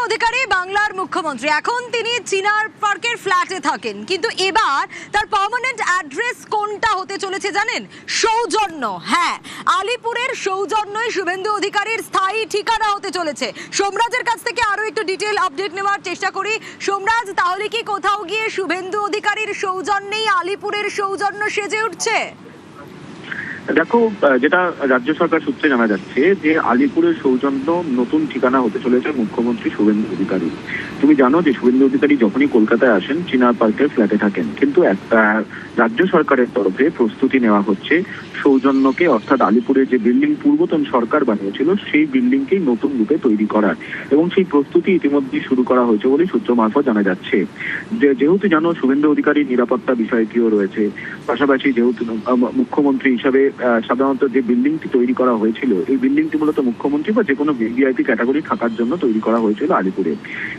অধিকারী বাংলার মুখ্যমন্ত্রী। এখন তিনি চিনার পার্কের ফ্ল্যাটে থাকেন, কিন্তু এবার তার পার্মানেন্ট অ্যাড্রেস কোনটা হতে চলেছে জানেন? সৌজন্য। হ্যাঁ, আলিপুরের সৌজন্যই শুভেন্দু অধিকারীর স্থায়ী ঠিকানা হতে চলেছে। সোমরাজের কাছ থেকে আরো একটু ডিটেল আপডেট নেওয়ার চেষ্টা করি। সোমরাজ, তাহলে কি কোথাও গিয়ে শুভেন্দু অধিকারীর সৌজন্যেই আলিপুরের সৌজন্য সেজে উঠছে? দেখো, যেটা রাজ্য সরকার সূত্রে জানা যাচ্ছে যে আলিপুরের সৌজন্য নতুন ঠিকানা হতে চলেছে মুখ্যমন্ত্রী শুভেন্দু অধিকারী। তুমি জানো যে শুভেন্দু অধিকারী যখনই কলকাতায় আসেন চিনার পার্কের ফ্ল্যাটে থাকেন, কিন্তু একটা রাজ্য সরকারের তরফে প্রস্তুতি নেওয়া হচ্ছে সৌজন্যকে, অর্থাৎ আলিপুরের যে বিল্ডিং পূর্বতন সরকার বানিয়েছিল সেই বিল্ডিংকেই নতুন রূপে তৈরি করার, এবং সেই প্রস্তুতি ইতিমধ্যেই শুরু করা হয়েছে বলে সূত্র মারফত জানা যাচ্ছে। যেহেতু জানো শুভেন্দু অধিকারীর নিরাপত্তা বিষয়টিও রয়েছে, পাশাপাশি যেহেতু মুখ্যমন্ত্রী হিসাবে সাধারণত যে বিল্ডিংটি তৈরি করা হয়েছিল এই বিল্ডিংটি মূলত মুখ্যমন্ত্রী বা যে কোনো ভিভিআইপি ক্যাটাগরি থাকার জন্য তৈরি করা হয়েছিল আলিপুরে,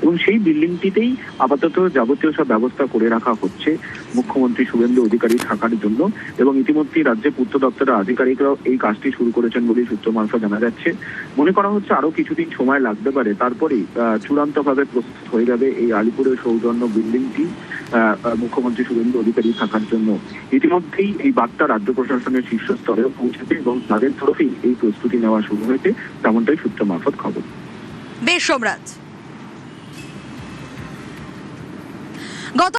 এবং সেই বিল্ডিংটিতেই আপাতত যাবতীয় সব ব্যবস্থা করে রাখা হচ্ছে মুখ্যমন্ত্রী শুভেন্দু অধিকারী থাকার জন্য, এবং ইতিমধ্যেই রাজ্যের পূর্ত দপ্তরের আধিকারিকরাও এই কাজটি শুরু করেছেন বলে সূত্র মারফত জানা যাচ্ছে। মনে করা হচ্ছে আরো কিছুদিন সময় লাগতে পারে, তারপরেই চূড়ান্তভাবে প্রস্তুত হয়ে যাবে এই আলিপুরের সৌজন্য বিল্ডিংটি মুখ্যমন্ত্রী শুভেন্দু অধিকারী থাকার জন্য। ইতিমধ্যেই এই বার্তা রাজ্য প্রশাসনের শীর্ষ স্তরেও পৌঁছেছে এবং তাদের তরফেই এই প্রস্তুতি নেওয়া শুরু হয়েছে, তেমনটাই সূত্র মারফত খবর। বেশ সোমরাজ। গত